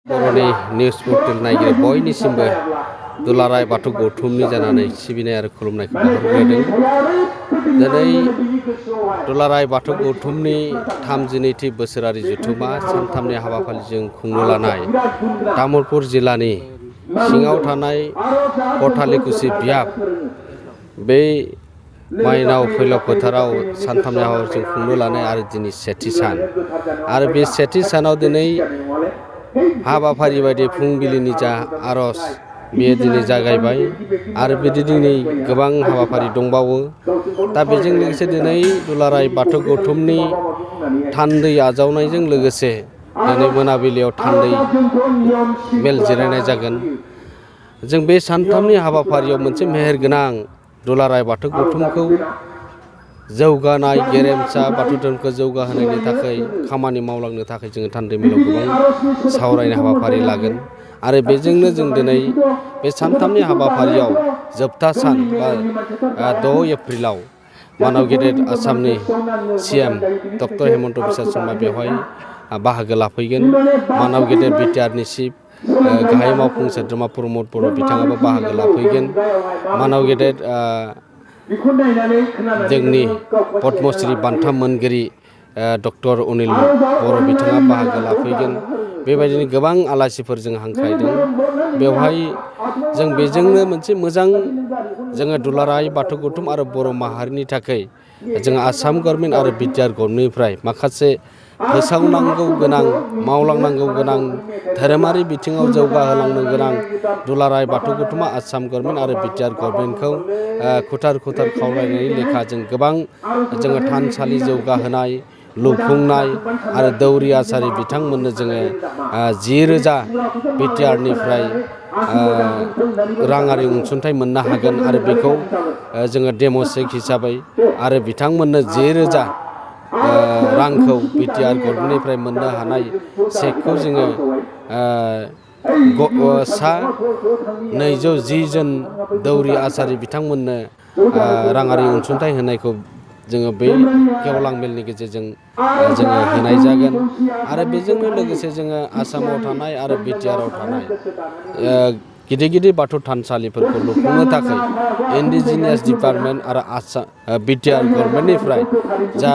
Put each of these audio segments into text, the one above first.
बर'नि news portal नायगिरि बयनिसिमबो दुलाराय बाथौ गौथुमनि जानानै सिबिनाय आरो खुलुमनायखौ बावहरग्रोदों। दिनै दुलाराय बाथौ गौथुमनि 32थि बोसोरारि जथुम्मा सानथामनि हाबाफारिजों खुंनो लानाय तामुलपुर जिल्लानि सिङाव थानाय पथालिकुसि बियाब बे माइनाव फैलाव फोथाराव सानथामनि हाबाफारिजों खुंनो लानाय आरो दिनै सेथि सान आरो बे सेथि सानाव दिनै हाबाफारि बायदि फुंबिलिनि जा आर'ज बेयो दिनै जागायबाय आरो बिदि दिनै गोबां हाबाफारि दंबावो। दा बेजों लोगोसे दिनै दुलाराय बाथौ गौथुमनि थान्दै आजावनायजों लोगोसे दिनै मोनाबिलियाव थान्दै मेल जिरायनाय जागोन। जों बे सानथामनि हाबाफारियाव मोनसे मेहेरगोनां दुलाराय बाथौ गौथुमखौ जौगानाय गेरेमसा बाथौ धोरोमखौ जौगाहोनायनि थाखाय खामानि मावलांनो थाखाय जोङो थान्दै मेलाव गोबां सावरायनाय हाबाफारि लागोन आरो बेजोंनो जों दिनै बे सानथामनि हाबाफारियाव जोबथा सान बा 6 एप्रिलाव मानाव गेदेर आसामनि CM डक्टर हेमन्त बिश्व शर्मा बेवहाय बाहागो लाफैगोन। मानाव गेदेर बिटिआरनि चिफ गाहाय मावफुं सोद्रोमा प्रमद बर' बिथाङाबो बाहागो लाफैगोन। मानाव गेदेर जोंनि पद्मश्री बान्था मोनगिरि डक्टर अनिल बर' बिथाङा बाहागो लाफैगोन। बेबायदिनो गोबां आलासिफोर जों हांख्रायदों। बेवहाय जों बेजोंनो मोनसे मोजां जोङो दुलाराय बाथौ गौथुम आरो बर' माहारिनि थाखाय जों आसाम गभर्नमेन्ट आरो बिटिआर गभर्नमेन्टनिफ्राय माखासे फोसावनांगौ गोनां मावलांनांगौ गोनां धोरोमारि बिथिङाव जौगाहोलांनो गोनां दुलाराय बाथौ गौथुमा आसाम गभर्नमेन्ट आरो बिटिआर गभर्नमेन्टखौ खुथार खावलायनायनि लेखा जों गोबां जोङो थानसालि जौगाहोनाय लुफुंनाय आरो दौरि आसारि बिथांमोननो जोङो 10,000 बिटिआरनिफ्राय राङारि अनसुंथाइ मोननो हागोन आरो बेखौ जोङो डेम' चेक हिसाबै आरो बिथांमोननो 10,000 रांखौ बिटिआर गभर्नमेन्टनिफ्राय मोननो हानाय चेकखौ जोङो 210 जन दौरि आसारि बिथांमोननो राङारि अनसुंथाइ होनायखौ जोङो बे गेवलां मेलनि गेजेरजों जोङो होनाय जागोन आरो बेजोंनो लोगोसे जोङो आसामाव थानाय आरो बिटिआरआव थानाय गिदिर बाथौ थानसालिफोरखौ लुफुंनो थाखाय इन्डिजिनियास डिपार्टमेन्ट आरो बिटिआर गभर्नमेन्टनिफ्राय जा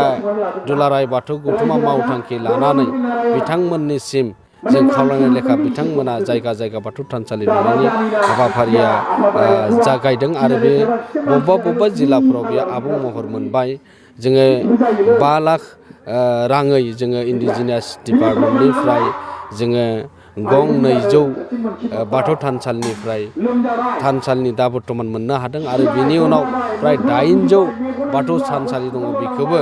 दुलाराय बाथौ गौथुमा मावथांखि लानानै बिथांमोननिसिम जों खावलायनाय लेखा बिथांमोना जायगा बाथौ थानसालि लुनायनि हाबाफारिया जागायदों आरो बे बबेबा जिल्लाफोराव बेयो आबुं महर मोनबाय। जोङो 5 लाख राङै जोङो इन्डिजिनियास डिपार्टमेन्टनिफ्राय जोङो गं 200 बाथौ थानसालिनि दा बर्थमान मोननो हादों आरो बिनि उनाव प्राय 800 बाथौ थानसालि दङ। बेखौबो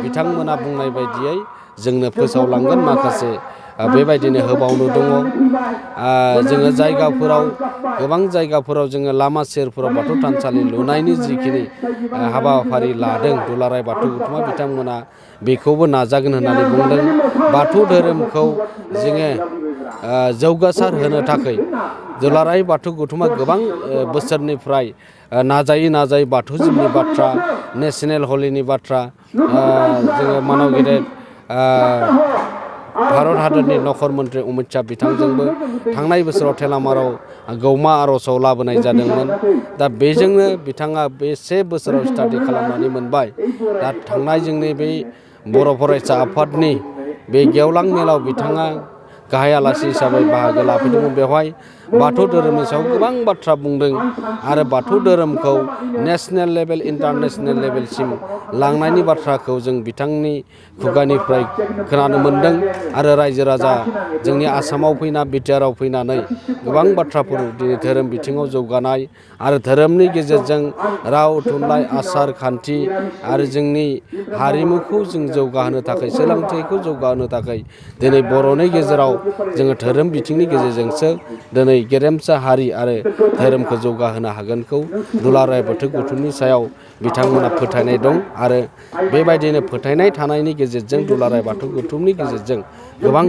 बिथांमोना बुंनाय बायदियै जोंनो फोसावलांगोन। माखासे बेबायदिनो होबावनो दङ। जोङो गोबां जायगाफोराव जोङो लामा सेरफोराव बाथौ थानसालि लुनायनि जिखिनि हाबाफारि लादों दुलाराय बाथौ गौथुमा बिथांमोना बेखौबो नाजागोन होननानै बुंदों। बाथौ धोरोमखौ जोङो जौगासार होनो थाखाय दुलाराय बाथौ गौथुमा गोबां बोसोरनिफ्राय नाजायै बाथौजिमनि बाथ्रा नेशनेल हलिनि बाथ्रा जोङो मानाव गेदेर भारत हादरनि नखर मन्त्रि अमित शाह बिथांजोंबो थांनाय बोसोराव थेलामाराव गौमा आर'जआव लाबोनाय जादोंमोन। दा बेजोंनो बिथाङा बे 1 बोसोराव स्टाडि खालामनानै मोनबाय। दा थांनाय जोंनि बे बर' फरायसा आफादनि बे गेवलां मेलाव बिथाङा गाहाय आलासि हिसाबै बाहागो लाफैदोंमोन। बेवहाय बाथौ धोरोमनि सायाव गोबां बाथ्रा बुंदों आरो बाथौ धोरोमखौ नेशनेल लेभेल इन्टारनेशनेल लेभेलसिम लांनायनि बाथ्राखौ जों बिथांनि खुगानिफ्राय खोनानो मोन्दों आरो रायजो राजा जोंनि आसामाव फैना बिटिआरआव फैनानै गोबां बाथ्राफोर दिनै धोरोम बिथिङाव जौगानाय आरो धोरोमनि गेजेरजों राव थुनलाइ आसार खान्थि आरो जोंनि हारिमुखौ जों जौगाहोनो थाखाय सोलोंथाइखौ जौगाहोनो थाखाय दिनै बर'नि गेजेराव जोङो धोरोम बिथिंनि गेजेरजोंसो दिनै गेरेमसा हारि आरो धोरोमखौ जौगाहोनो हागोनखौ दुलाराय बाथौ गौथुमनि सायाव बिथांमोना फोथायनाय दं आरो बेबायदिनो फोथायनाय थानायनि गेजेरजों दुलाराय बाथौ गौथुमनि गेजेरजों गोबां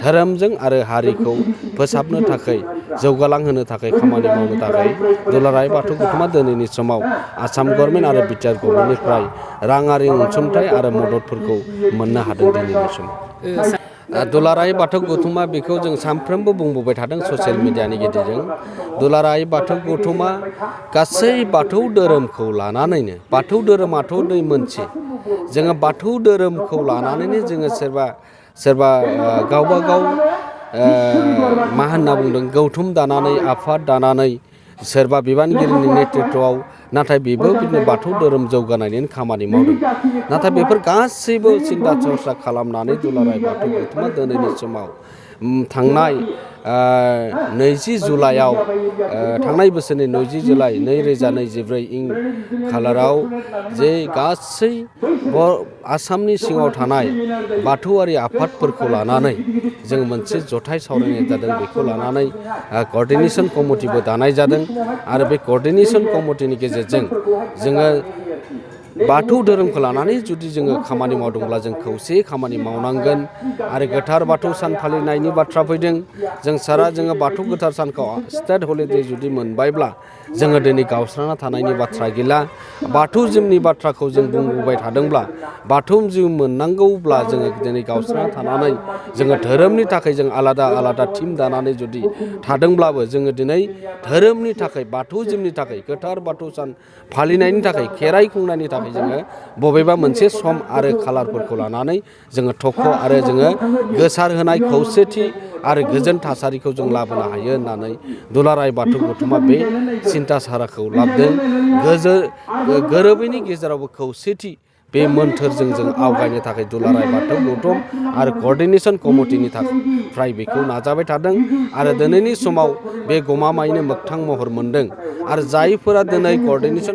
धोरोमजों आरो हारिखौ फोसाबनो थाखाय जौगालांहोनो थाखाय खामानि मावनो थाखाय दुलाराय बाथौ गौथुमा दिनैनि समाव आसाम गभर्नमेन्ट आरो बिटिआर गभर्नमेन्टनिफ्राय राङारि अनसुंथाइ आरो मददफोरखौ मोननो हादों दिनैनि समाव। दुलाराय बाथौ गौथुमा बेखौ जों सानफ्रोमबो बुंबोबाय थादों ससियेल मिडियानि गेजेरजों दुलाराय बाथौ गौथुमा गासै बाथौ धोरोमखौ लानानैनो बाथौ धोरोमाथ' दै मोनसे जोङो बाथौ धोरोमखौ लानानैनो जोङो सोरबा गावबा गाव मा होनना बुंदों गौथुम दानानै आफाद दानानै सोरबा बिबानगिरिनि नेतृत्वआव नाथाय बेबो बिदिनो बाथौ धोरोम जौगानायनि खामानि मावदों नाथाय बेफोर गासैबो सिन्था सरसा खालामनानै दुलाराय बाथौ गौथुमा दिनैनि समाव थांनाय 20 जुलाइआव थांनाय बोसोरनि 20 जुलाइ 2024 खालाराव जे गासै आसामनि सिङाव थानाय बाथौआरि आफादफोरखौ लानानै जों मोनसे जथाय सावरायनाय जादों बेखौ लानानै क'र्डिनेशन कमिटिबो दानाय जादों आरो बे क'र्डिनेशन कमिटिनि गेजेरजों जोङो बाथौ धोरोमखौ लानानै जुदि जोङो खामानि मावदोंब्ला जों खौसेयै खामानि मावनांगोन आरो गोथार बाथौ सान फालिनायनि बाथ्रा फैदों जोङो बाथौ गोथार सानखौ स्टेट हलिडे जुदि मोनबायब्ला जोङो दिनै गावस्राना थानायनि बाथ्रा गैला बाथौजिमनि बाथ्राखौ जों बुंबोबाय थादोंब्ला बाथौजिम मोननांगौब्ला जोङो दिनै गावस्राना थानानै जोङो धोरोमनि थाखाय जों आलादा टिम दानानै जुदि थादोंब्लाबो जोङो दिनै धोरोमनि थाखाय बाथौजिमनि थाखाय गोथार बाथौ सान फालिनायनि थाखाय खेराइ खुंनायनि थाखाय जोङो बबेबा मोनसे सम आरो खालारफोरखौ लानानै जोङो थख' आरो जोङो गोसार होनाय खौसेथि आरो गोजोन थासारिखौ जों लाबोनो हायो होननानै दुलाराय बाथौ गौथुमा बे सिन्था साराखौ लाबोदों गोरोबैनि गेजेरावबो खौसेथि बे मोन्थोरजों जों आवगायनो थाखाय दुलाराय बाथौ गौथुम आरो क'र्डिनेशन कमिटिनि थाखाय बेखौ नाजाबाय थादों आरो दिनैनि समाव बे गमामायैनो मोगथां महर मोनदों आरो जायफोरा दिनै क'र्डिनेशन